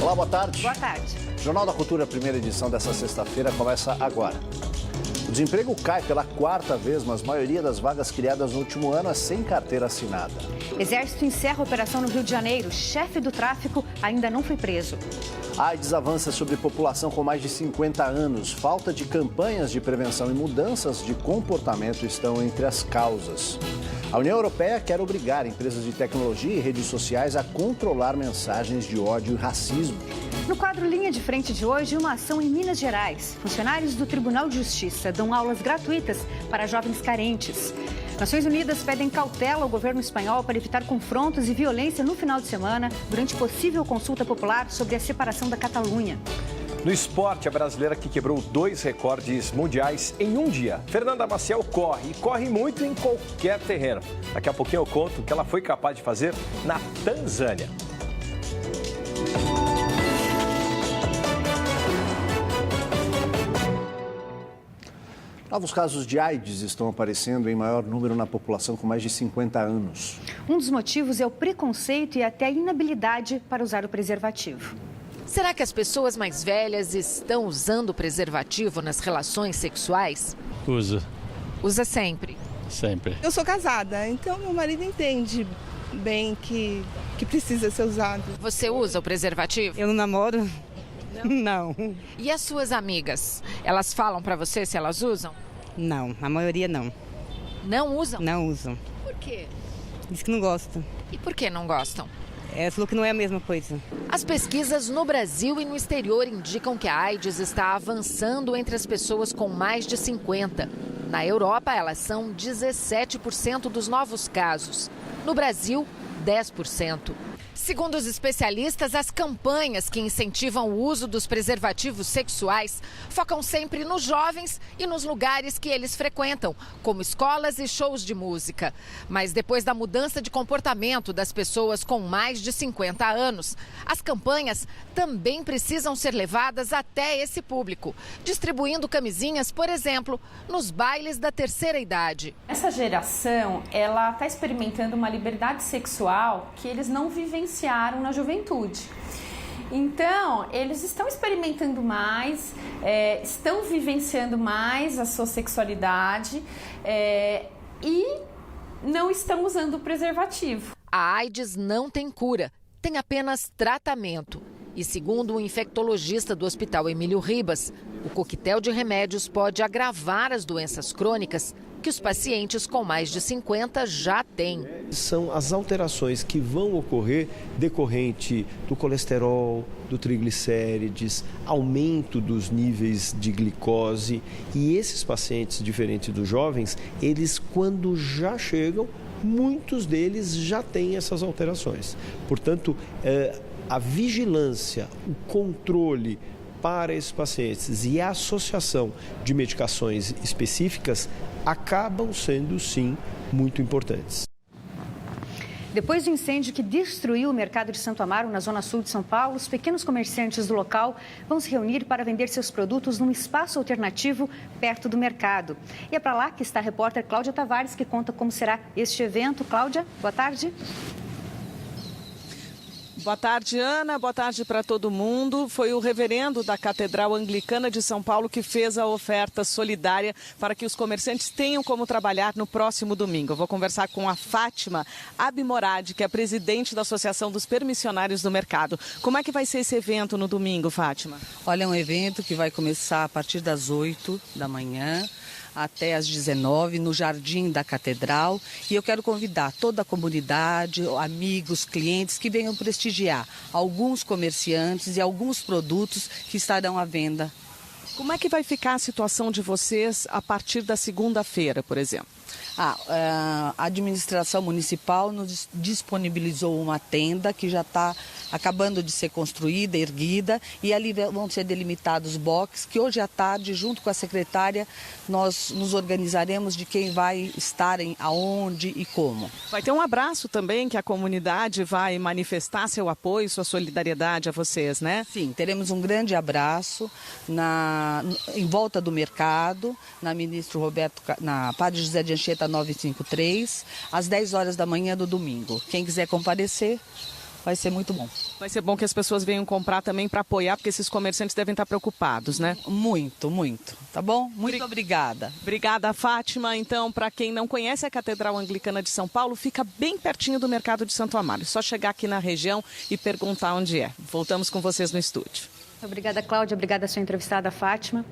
Olá, boa tarde. Boa tarde. Jornal da Cultura, primeira edição dessa sexta-feira, começa agora. O desemprego cai pela quarta vez, mas a maioria das vagas criadas no último ano é sem carteira assinada. Exército encerra a operação no Rio de Janeiro. Chefe do tráfico ainda não foi preso. A AIDS avança sobre população com mais de 50 anos. Falta de campanhas de prevenção e mudanças de comportamento estão entre as causas. A União Europeia quer obrigar empresas de tecnologia e redes sociais a controlar mensagens de ódio e racismo. No quadro Linha de Frente de hoje, uma ação em Minas Gerais. Funcionários do Tribunal de Justiça dão aulas gratuitas para jovens carentes. Nações Unidas pedem cautela ao governo espanhol para evitar confrontos e violência no final de semana, durante possível consulta popular sobre a separação da Catalunha. No esporte, a brasileira que quebrou 2 recordes mundiais em um dia. Fernanda Maciel corre muito em qualquer terreno. Daqui a pouquinho eu conto o que ela foi capaz de fazer na Tanzânia. Novos casos de AIDS estão aparecendo em maior número na população com mais de 50 anos. Um dos motivos é o preconceito e até a inabilidade para usar o preservativo. Será que as pessoas mais velhas estão usando preservativo nas relações sexuais? Usa. Usa sempre? Sempre. Eu sou casada, então meu marido entende bem que precisa ser usado. Você usa o preservativo? Eu não namoro? Não. E as suas amigas? Elas falam pra você se elas usam? Não, a maioria não. Não usam? Não usam. Por quê? Diz que não gosta. E por que não gostam? Falou que não é a mesma coisa. As pesquisas no Brasil e no exterior indicam que a AIDS está avançando entre as pessoas com mais de 50. Na Europa, elas são 17% dos novos casos. No Brasil, 10%. Segundo os especialistas, as campanhas que incentivam o uso dos preservativos sexuais focam sempre nos jovens e nos lugares que eles frequentam, como escolas e shows de música. Mas depois da mudança de comportamento das pessoas com mais de 50 anos, as campanhas também precisam ser levadas até esse público, distribuindo camisinhas, por exemplo, nos bailes da terceira idade. Essa geração, ela está experimentando uma liberdade sexual que eles não vivenciaram na juventude. Então, eles estão experimentando mais, estão vivenciando mais a sua sexualidade e não estão usando o preservativo. A AIDS não tem cura, tem apenas tratamento. E segundo o infectologista do Hospital Emílio Ribas, o coquetel de remédios pode agravar as doenças crônicas que os pacientes com mais de 50 já têm. São as alterações que vão ocorrer decorrente do colesterol, do triglicérides, aumento dos níveis de glicose. E esses pacientes, diferente dos jovens, eles quando já chegam, muitos deles já têm essas alterações. Portanto, a vigilância, o controle para esses pacientes e a associação de medicações específicas acabam sendo, sim, muito importantes. Depois do incêndio que destruiu o mercado de Santo Amaro, na zona sul de São Paulo, os pequenos comerciantes do local vão se reunir para vender seus produtos num espaço alternativo perto do mercado. E é para lá que está a repórter Cláudia Tavares, que conta como será este evento. Cláudia, boa tarde. Boa tarde, Ana. Boa tarde para todo mundo. Foi o reverendo da Catedral Anglicana de São Paulo que fez a oferta solidária para que os comerciantes tenham como trabalhar no próximo domingo. Eu vou conversar com a Fátima Abimorad, que é presidente da Associação dos Permissionários do Mercado. Como é que vai ser esse evento no domingo, Fátima? Olha, é um evento que vai começar a partir das 8 da manhã. Até às 19 no Jardim da Catedral, e eu quero convidar toda a comunidade, amigos, clientes que venham prestigiar alguns comerciantes e alguns produtos que estarão à venda. Como é que vai ficar a situação de vocês a partir da segunda-feira, por exemplo? A administração municipal nos disponibilizou uma tenda que já está acabando de ser construída, erguida, e ali vão ser delimitados boxes que hoje à tarde, junto com a secretária, nós nos organizaremos de quem vai estar aonde e como. Vai ter um abraço também que a comunidade vai manifestar seu apoio, sua solidariedade a vocês, né? Sim, teremos um grande abraço em volta do mercado, na Padre José de Anchieta 953, às 10 horas da manhã do domingo. Quem quiser comparecer, vai ser muito bom. Vai ser bom que as pessoas venham comprar também para apoiar, porque esses comerciantes devem estar preocupados, né? Muito, muito. Tá bom? Muito obrigada. Obrigada, Fátima. Então, para quem não conhece a Catedral Anglicana de São Paulo, fica bem pertinho do Mercado de Santo Amaro. É só chegar aqui na região e perguntar onde é. Voltamos com vocês no estúdio. Obrigada, Cláudia. Obrigada à sua entrevistada, Fátima.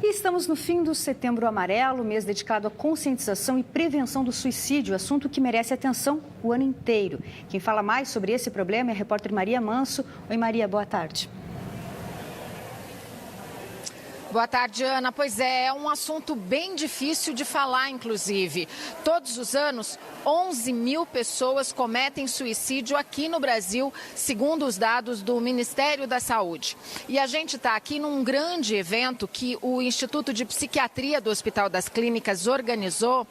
E estamos no fim do Setembro Amarelo, mês dedicado à conscientização e prevenção do suicídio, assunto que merece atenção o ano inteiro. Quem fala mais sobre esse problema é a repórter Maria Manso. Oi, Maria, boa tarde. Boa tarde, Ana. Pois é um assunto bem difícil de falar, inclusive. Todos os anos, 11 mil pessoas cometem suicídio aqui no Brasil, segundo os dados do Ministério da Saúde. E a gente está aqui num grande evento que o Instituto de Psiquiatria do Hospital das Clínicas organizou,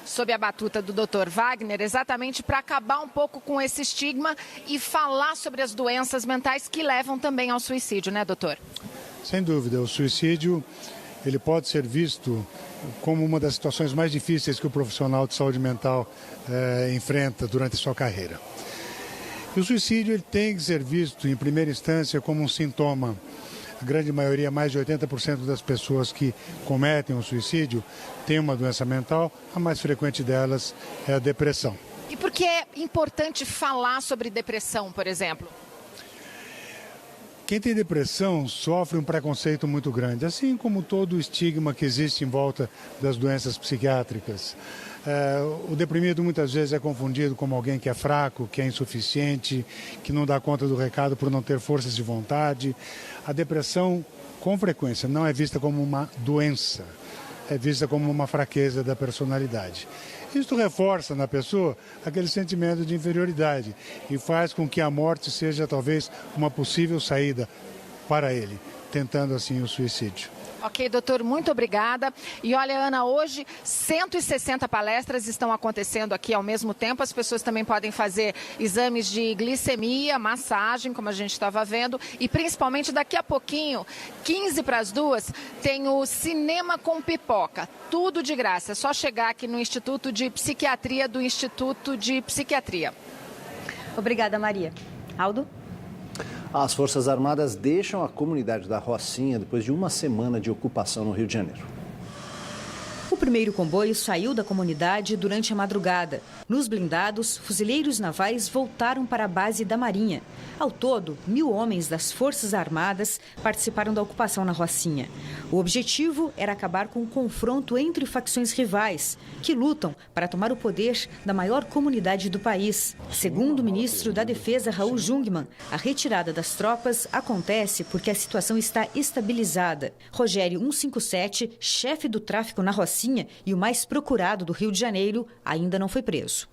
sob a batuta do Dr. Wagner, exatamente para acabar um pouco com esse estigma e falar sobre as doenças mentais que levam também ao suicídio, né, doutor? Sem dúvida, o suicídio ele pode ser visto como uma das situações mais difíceis que o profissional de saúde mental enfrenta durante a sua carreira. E o suicídio ele tem que ser visto, em primeira instância, como um sintoma. A grande maioria, mais de 80% das pessoas que cometem o suicídio tem uma doença mental, a mais frequente delas é a depressão. E por que é importante falar sobre depressão, por exemplo? Quem tem depressão sofre um preconceito muito grande, assim como todo o estigma que existe em volta das doenças psiquiátricas. O deprimido muitas vezes é confundido como alguém que é fraco, que é insuficiente, que não dá conta do recado por não ter forças de vontade. A depressão, com frequência, não é vista como uma doença, é vista como uma fraqueza da personalidade. Isso reforça na pessoa aquele sentimento de inferioridade e faz com que a morte seja talvez uma possível saída para ele, tentando assim o suicídio. Ok, doutor, muito obrigada. E olha, Ana, hoje 160 palestras estão acontecendo aqui ao mesmo tempo. As pessoas também podem fazer exames de glicemia, massagem, como a gente estava vendo. E principalmente daqui a pouquinho, 15 para as 2, tem o Cinema com Pipoca. Tudo de graça. É só chegar aqui no Instituto de Psiquiatria do Instituto de Psiquiatria. Obrigada, Maria. Aldo? As Forças Armadas deixam a comunidade da Rocinha depois de uma semana de ocupação no Rio de Janeiro. O primeiro comboio saiu da comunidade durante a madrugada. Nos blindados, fuzileiros navais voltaram para a base da Marinha. Ao todo, 1.000 homens das Forças Armadas participaram da ocupação na Rocinha. O objetivo era acabar com o confronto entre facções rivais, que lutam para tomar o poder da maior comunidade do país. Segundo o ministro da Defesa, Raul Jungmann, a retirada das tropas acontece porque a situação está estabilizada. Rogério 157, chefe do tráfico na Rocinha e o mais procurado do Rio de Janeiro, ainda não foi preso.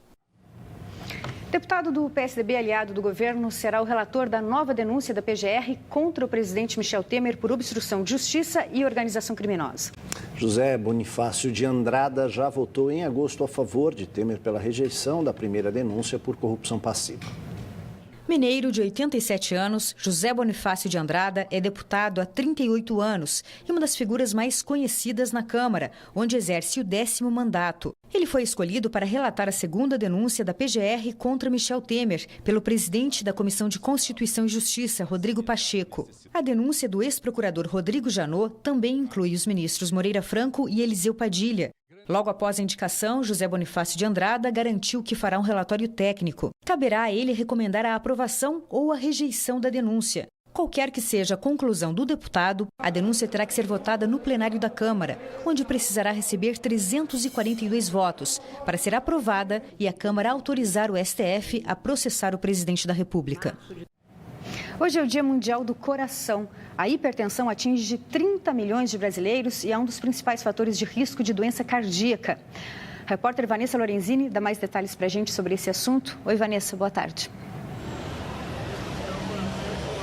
Deputado do PSDB aliado do governo será o relator da nova denúncia da PGR contra o presidente Michel Temer por obstrução de justiça e organização criminosa. José Bonifácio de Andrada já votou em agosto a favor de Temer pela rejeição da primeira denúncia por corrupção passiva. Mineiro de 87 anos, José Bonifácio de Andrada é deputado há 38 anos e uma das figuras mais conhecidas na Câmara, onde exerce o 10º mandato. Ele foi escolhido para relatar a segunda denúncia da PGR contra Michel Temer, pelo presidente da Comissão de Constituição e Justiça, Rodrigo Pacheco. A denúncia do ex-procurador Rodrigo Janot também inclui os ministros Moreira Franco e Eliseu Padilha. Logo após a indicação, José Bonifácio de Andrada garantiu que fará um relatório técnico. Caberá a ele recomendar a aprovação ou a rejeição da denúncia. Qualquer que seja a conclusão do deputado, a denúncia terá que ser votada no plenário da Câmara, onde precisará receber 342 votos para ser aprovada e a Câmara autorizar o STF a processar o presidente da República. Hoje é o Dia Mundial do Coração. A hipertensão atinge 30 milhões de brasileiros e é um dos principais fatores de risco de doença cardíaca. A repórter Vanessa Lorenzini dá mais detalhes para a gente sobre esse assunto. Oi, Vanessa, boa tarde.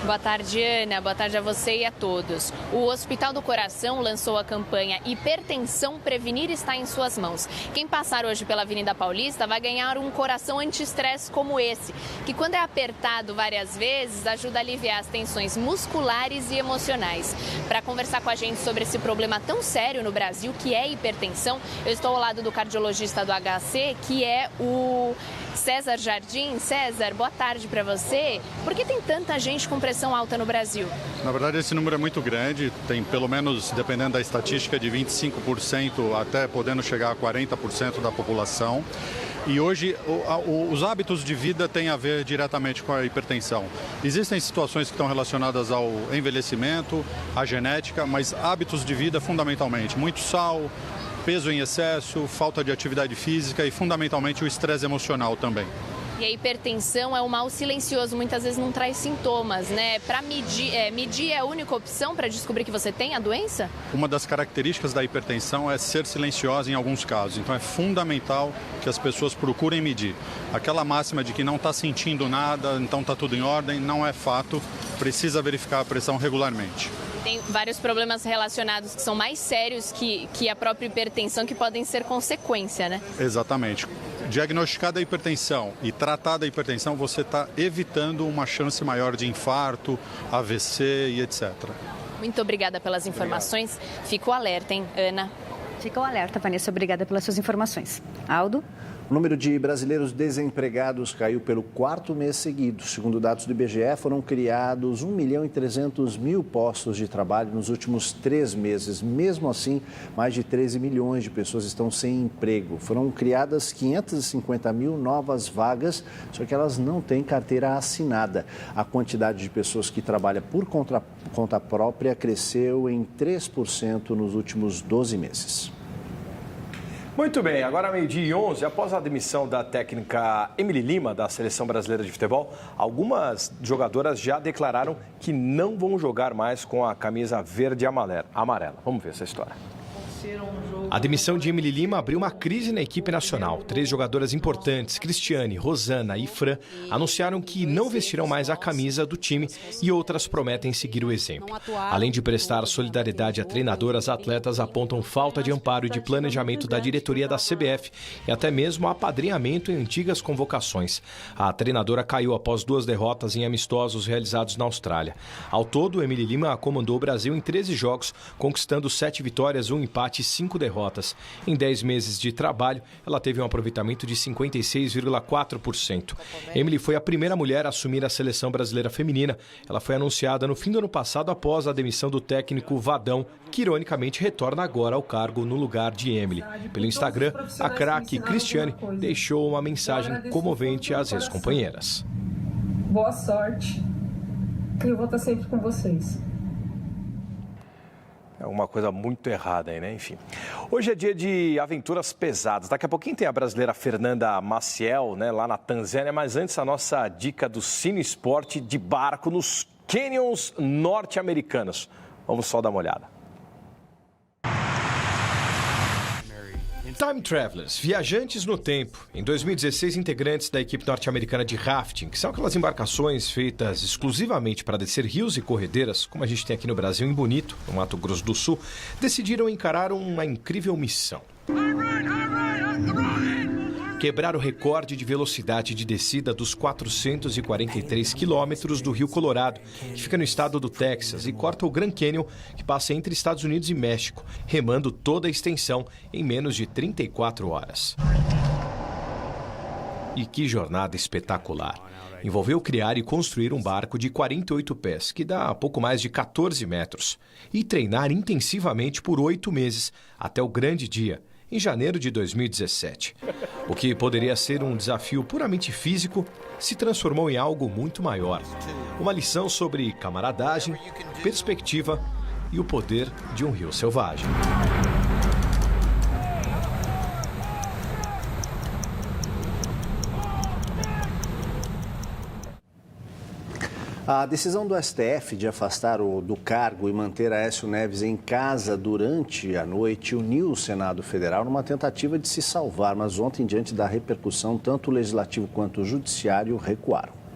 Boa tarde, Ana. Boa tarde a você e a todos. O Hospital do Coração lançou a campanha Hipertensão Prevenir está em suas mãos. Quem passar hoje pela Avenida Paulista vai ganhar um coração anti-estresse como esse, que quando é apertado várias vezes ajuda a aliviar as tensões musculares e emocionais. Para conversar com a gente sobre esse problema tão sério no Brasil, que é hipertensão, eu estou ao lado do cardiologista do HC, que é o César Jardim. César, boa tarde para você. Por que tem tanta gente com pressão alta no Brasil? Na verdade, esse número é muito grande, tem pelo menos, dependendo da estatística, de 25% até podendo chegar a 40% da população. E hoje, os hábitos de vida têm a ver diretamente com a hipertensão. Existem situações que estão relacionadas ao envelhecimento, à genética, mas hábitos de vida fundamentalmente. Muito sal, peso em excesso, falta de atividade física e fundamentalmente o estresse emocional também. E a hipertensão é um mal silencioso, muitas vezes não traz sintomas, né? Para medir é a única opção para descobrir que você tem a doença? Uma das características da hipertensão é ser silenciosa em alguns casos. Então é fundamental que as pessoas procurem medir. Aquela máxima de que não está sentindo nada, então está tudo em ordem, não é fato. Precisa verificar a pressão regularmente. Tem vários problemas relacionados que são mais sérios que a própria hipertensão, que podem ser consequência, né? Exatamente. Diagnosticada a hipertensão e tratada a hipertensão, você está evitando uma chance maior de infarto, AVC e etc. Muito obrigada pelas informações. Fico alerta, hein, Ana? Fica o alerta, Vanessa. Obrigada pelas suas informações. Aldo? O número de brasileiros desempregados caiu pelo 4º mês seguido. Segundo dados do IBGE, foram criados 1.300.000 postos de trabalho nos últimos 3 meses. Mesmo assim, mais de 13 milhões de pessoas estão sem emprego. Foram criadas 550.000 novas vagas, só que elas não têm carteira assinada. A quantidade de pessoas que trabalham por conta própria cresceu em 3% nos últimos 12 meses. Muito bem, agora 12h11, após a demissão da técnica Emily Lima, da Seleção Brasileira de Futebol, algumas jogadoras já declararam que não vão jogar mais com a camisa verde e amarela. Vamos ver essa história. A demissão de Emily Lima abriu uma crise na equipe nacional. 3 jogadoras importantes, Cristiane, Rosana e Fran, anunciaram que não vestirão mais a camisa do time e outras prometem seguir o exemplo. Além de prestar solidariedade a treinadoras, atletas apontam falta de amparo e de planejamento da diretoria da CBF e até mesmo apadrinhamento em antigas convocações. A treinadora caiu após 2 derrotas em amistosos realizados na Austrália. Ao todo, Emily Lima comandou o Brasil em 13 jogos, conquistando 7 vitórias, 1 empate e 5 derrotas. Em 10 meses de trabalho, ela teve um aproveitamento de 56,4%. Emily foi a primeira mulher a assumir a seleção brasileira feminina. Ela foi anunciada no fim do ano passado após a demissão do técnico Vadão, que ironicamente retorna agora ao cargo no lugar de Emily. Pelo Instagram, a craque Cristiane deixou uma mensagem comovente às ex-companheiras. Boa sorte. Eu vou estar sempre com vocês. É uma coisa muito errada aí, né? Enfim. Hoje é dia de aventuras pesadas. Daqui a pouquinho tem a brasileira Fernanda Maciel, né, lá na Tanzânia. Mas antes, a nossa dica do Cine Esporte de barco nos canyons norte-americanos. Vamos só dar uma olhada. Time Travelers, viajantes no tempo. Em 2016, integrantes da equipe norte-americana de rafting, que são aquelas embarcações feitas exclusivamente para descer rios e corredeiras, como a gente tem aqui no Brasil, em Bonito, no Mato Grosso do Sul, decidiram encarar uma incrível missão. Quebrar o recorde de velocidade de descida dos 443 quilômetros do Rio Colorado, que fica no estado do Texas e corta o Grand Canyon, que passa entre Estados Unidos e México, remando toda a extensão em menos de 34 horas. E que jornada espetacular! Envolveu criar e construir um barco de 48 pés, que dá pouco mais de 14 metros, e treinar intensivamente por 8 meses, até o grande dia, em janeiro de 2017. O que poderia ser um desafio puramente físico se transformou em algo muito maior. Uma lição sobre camaradagem, perspectiva e o poder de um rio selvagem. A decisão do STF de afastar do cargo e manter Aécio Neves em casa durante a noite uniu o Senado Federal numa tentativa de se salvar, mas ontem, diante da repercussão, tanto o Legislativo quanto o Judiciário recuaram.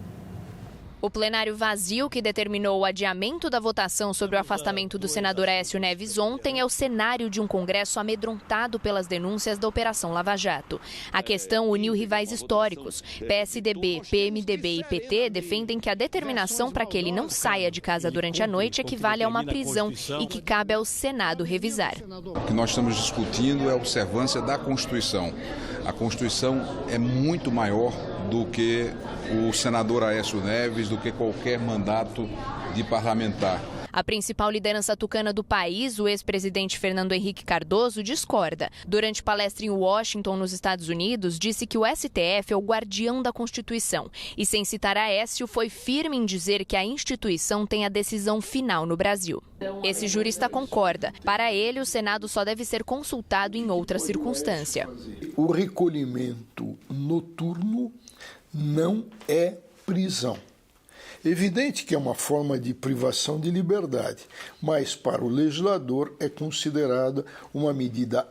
O plenário vazio que determinou o adiamento da votação sobre o afastamento do senador Aécio Neves ontem é o cenário de um Congresso amedrontado pelas denúncias da Operação Lava Jato. A questão uniu rivais históricos. PSDB, PMDB e PT defendem que a determinação para que ele não saia de casa durante a noite equivale a uma prisão e que cabe ao Senado revisar. O que nós estamos discutindo é a observância da Constituição. A Constituição é muito maior do que o senador Aécio Neves, do que qualquer mandato de parlamentar. A principal liderança tucana do país, o ex-presidente Fernando Henrique Cardoso, discorda. Durante palestra em Washington, nos Estados Unidos, disse que o STF é o guardião da Constituição. E, sem citar Aécio, foi firme em dizer que a instituição tem a decisão final no Brasil. Esse jurista concorda. Para ele, o Senado só deve ser consultado em outra circunstância. O recolhimento noturno não é prisão. Evidente que é uma forma de privação de liberdade, mas para o legislador é considerada uma medida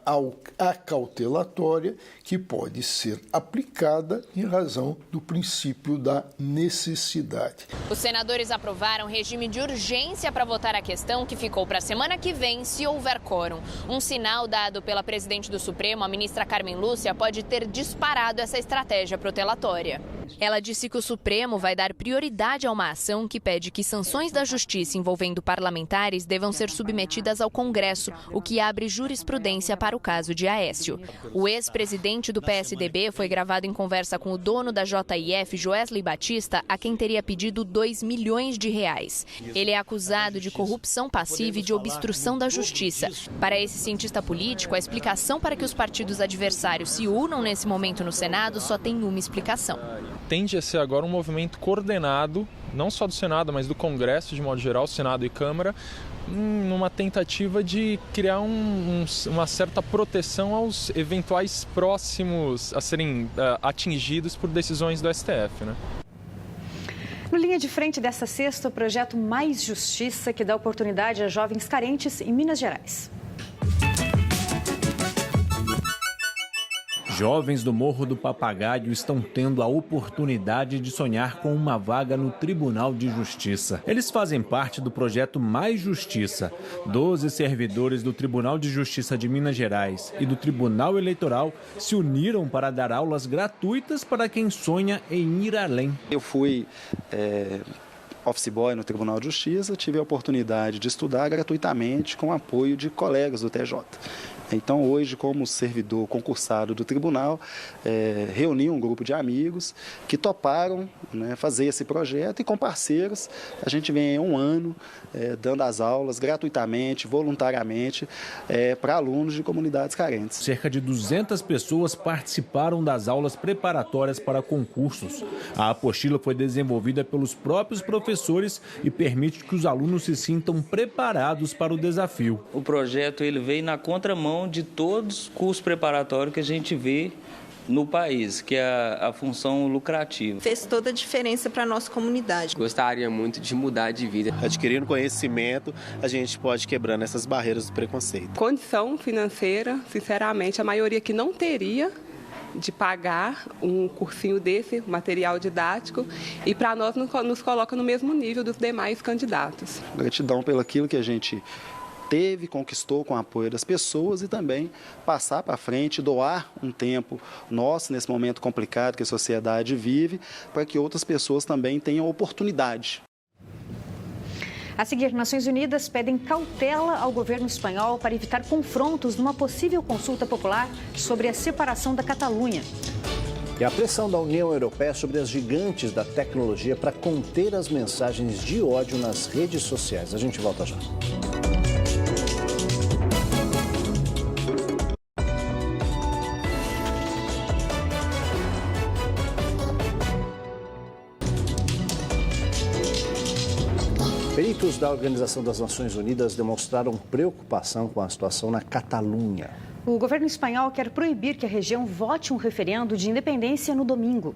acautelatória que pode ser aplicada em razão do princípio da necessidade. Os senadores aprovaram regime de urgência para votar a questão, que ficou para a semana que vem, se houver quórum. Um sinal dado pela presidente do Supremo, a ministra Carmen Lúcia, pode ter disparado essa estratégia protelatória. Ela disse que o Supremo vai dar prioridade a uma ação que pede que sanções da Justiça envolvendo parlamentares devam ser submetidas ao Congresso, o que abre jurisprudência para o caso de Aécio. O ex-presidente do PSDB foi gravado em conversa com o dono da JIF, Joesley Batista, a quem teria pedido R$2 milhões. Ele é acusado de corrupção passiva e de obstrução da Justiça. Para esse cientista político, a explicação para que os partidos adversários se unam nesse momento no Senado só tem uma explicação. Tende a ser agora um movimento coordenado, não só do Senado, mas do Congresso de modo geral, Senado e Câmara, numa tentativa de criar uma certa proteção aos eventuais próximos a serem atingidos por decisões do STF, né? No linha de frente dessa sexta, o projeto Mais Justiça, que dá oportunidade a jovens carentes em Minas Gerais. Jovens do Morro do Papagaio estão tendo a oportunidade de sonhar com uma vaga no Tribunal de Justiça. Eles fazem parte do projeto Mais Justiça. 12 servidores do Tribunal de Justiça de Minas Gerais e do Tribunal Eleitoral se uniram para dar aulas gratuitas para quem sonha em ir além. Eu fui office boy no Tribunal de Justiça, tive a oportunidade de estudar gratuitamente com o apoio de colegas do TJ. Então, hoje, como servidor concursado do tribunal, reuni um grupo de amigos que toparam, né, fazer esse projeto, e com parceiros a gente vem há um ano dando as aulas gratuitamente, voluntariamente, para alunos de comunidades carentes. Cerca de 200 pessoas participaram das aulas preparatórias para concursos. A apostila foi desenvolvida pelos próprios professores e permite que os alunos se sintam preparados para o desafio. O projeto ele veio na contramão de todos os cursos preparatórios que a gente vê no país, que é a função lucrativa. Fez toda a diferença para a nossa comunidade. Gostaria muito de mudar de vida. Adquirindo conhecimento, a gente pode quebrando essas barreiras do preconceito. Condição financeira, sinceramente, a maioria que não teria de pagar um cursinho desse, material didático, e para nós nos coloca no mesmo nível dos demais candidatos. Gratidão pelo aquilo que a gente teve, conquistou com o apoio das pessoas, e também passar para frente, doar um tempo nosso nesse momento complicado que a sociedade vive, para que outras pessoas também tenham oportunidade. A seguir, Nações Unidas pedem cautela ao governo espanhol para evitar confrontos numa possível consulta popular sobre a separação da Catalunha. E a pressão da União Europeia sobre as gigantes da tecnologia para conter as mensagens de ódio nas redes sociais. A gente volta já. Peritos da Organização das Nações Unidas demonstraram preocupação com a situação na Catalunha. O governo espanhol quer proibir que a região vote um referendo de independência no domingo.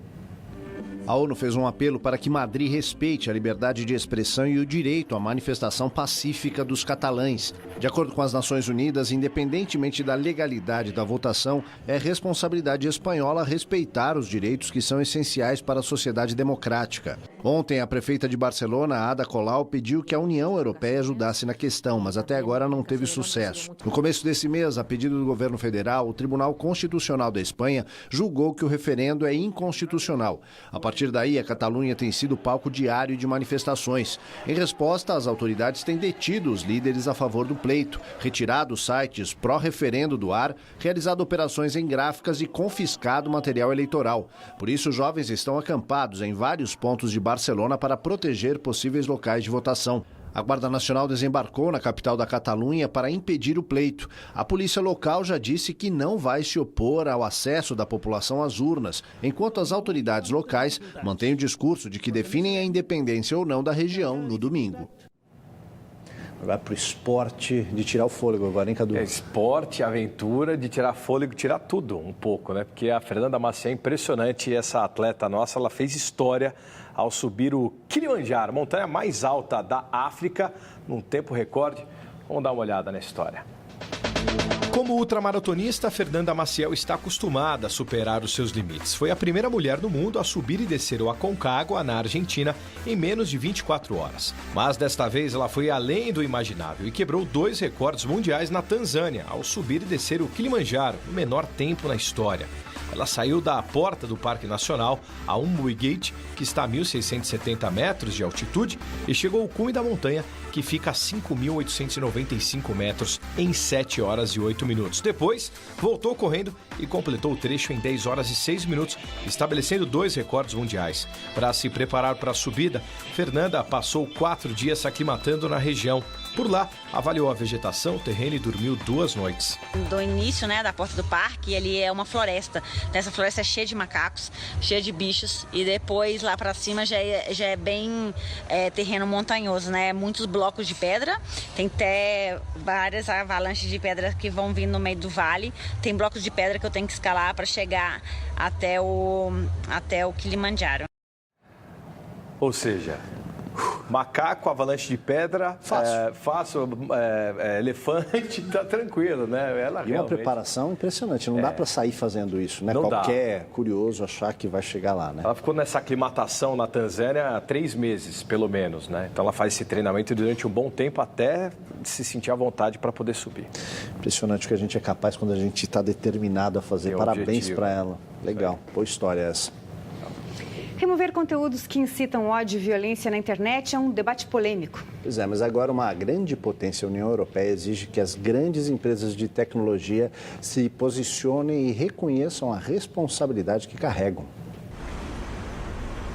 A ONU fez um apelo para que Madrid respeite a liberdade de expressão e o direito à manifestação pacífica dos catalães. De acordo com as Nações Unidas, independentemente da legalidade da votação, é responsabilidade espanhola respeitar os direitos que são essenciais para a sociedade democrática. Ontem, a prefeita de Barcelona, Ada Colau, pediu que a União Europeia ajudasse na questão, mas até agora não teve sucesso. No começo desse mês, a pedido do governo federal, o Tribunal Constitucional da Espanha julgou que o referendo é inconstitucional. A partir partir daí, a Catalunha tem sido palco diário de manifestações. Em resposta, as autoridades têm detido os líderes a favor do pleito, retirado sites pró-referendo do ar, realizado operações em gráficas e confiscado material eleitoral. Por isso, os jovens estão acampados em vários pontos de Barcelona para proteger possíveis locais de votação. A Guarda Nacional desembarcou na capital da Catalunha para impedir o pleito. A polícia local já disse que não vai se opor ao acesso da população às urnas, enquanto as autoridades locais mantêm o discurso de que definem a independência ou não da região no domingo. Vai para o esporte de tirar o fôlego agora, hein, Cadu? Esporte, aventura, de tirar fôlego, tirar tudo um pouco, né? Porque a Fernanda Maciel é impressionante, essa atleta nossa, ela fez história ao subir o Kilimanjaro, a montanha mais alta da África, num tempo recorde. Vamos dar uma olhada na história. Como ultramaratonista, Fernanda Maciel está acostumada a superar os seus limites. Foi a primeira mulher no mundo a subir e descer o Aconcagua, na Argentina, em menos de 24 horas. Mas desta vez ela foi além do imaginável e quebrou 2 recordes mundiais na Tanzânia, ao subir e descer o Kilimanjaro, no menor tempo na história. Ela saiu da porta do Parque Nacional, a Umbwe Gate, que está a 1.670 metros de altitude, e chegou ao cume da montanha, que fica a 5.895 metros, em 7 horas e 8 minutos. Depois, voltou correndo e completou o trecho em 10 horas e 6 minutos, estabelecendo 2 recordes mundiais. Para se preparar para a subida, Fernanda passou 4 dias se aclimatando na região. Por lá, avaliou a vegetação, o terreno e dormiu 2 noites. Do início, da porta do parque, ele é uma floresta. Essa floresta é cheia de macacos, cheia de bichos. E depois, lá para cima, já é bem terreno montanhoso, Muitos blocos de pedra. Tem até várias avalanches de pedra que vão vindo no meio do vale. Tem blocos de pedra que eu tenho que escalar para chegar até o Kilimanjaro. Ou seja, macaco, avalanche de pedra, fácil, elefante, tá tranquilo, né? Ela realmente... uma preparação impressionante, não dá para sair fazendo isso, né? Qualquer curioso achar que vai chegar lá, né? Ela ficou nessa aclimatação na Tanzânia há 3 meses, pelo menos, né? Então ela faz esse treinamento durante um bom tempo até se sentir à vontade para poder subir. Impressionante o que a gente é capaz quando a gente está determinado a fazer. Parabéns para ela. Legal, boa história essa. Remover conteúdos que incitam ódio e violência na internet é um debate polêmico. Pois é, mas agora uma grande potência, a União Europeia, exige que as grandes empresas de tecnologia se posicionem e reconheçam a responsabilidade que carregam.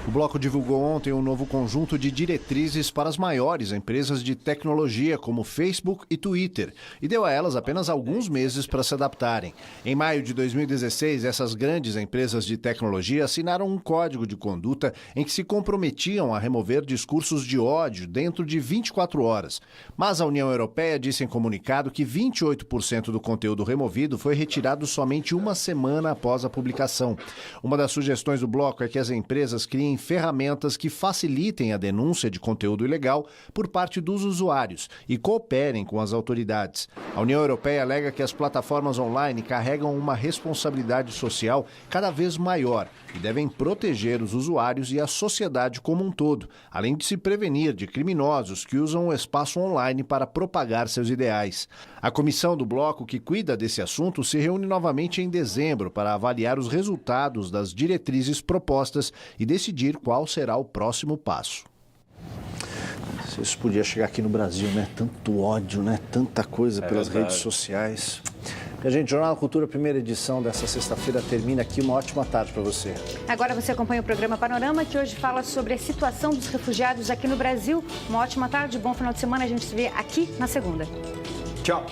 O bloco divulgou ontem um novo conjunto de diretrizes para as maiores empresas de tecnologia, como Facebook e Twitter, e deu a elas apenas alguns meses para se adaptarem. Em maio de 2016, essas grandes empresas de tecnologia assinaram um código de conduta em que se comprometiam a remover discursos de ódio dentro de 24 horas. Mas a União Europeia disse em comunicado que 28% do conteúdo removido foi retirado somente uma semana após a publicação. Uma das sugestões do bloco é que as empresas criem ferramentas que facilitem a denúncia de conteúdo ilegal por parte dos usuários e cooperem com as autoridades. A União Europeia alega que as plataformas online carregam uma responsabilidade social cada vez maior e devem proteger os usuários e a sociedade como um todo, além de se prevenir de criminosos que usam o espaço online para propagar seus ideais. A comissão do bloco que cuida desse assunto se reúne novamente em dezembro para avaliar os resultados das diretrizes propostas e decidir qual será o próximo passo. Isso podia chegar aqui no Brasil, né? Tanto ódio, né? Tanta coisa pelas redes sociais. E, gente, Jornal da Cultura, primeira edição dessa sexta-feira termina aqui. Uma ótima tarde para você. Agora você acompanha o programa Panorama, que hoje fala sobre a situação dos refugiados aqui no Brasil. Uma ótima tarde, bom final de semana. A gente se vê aqui na segunda. Tchau.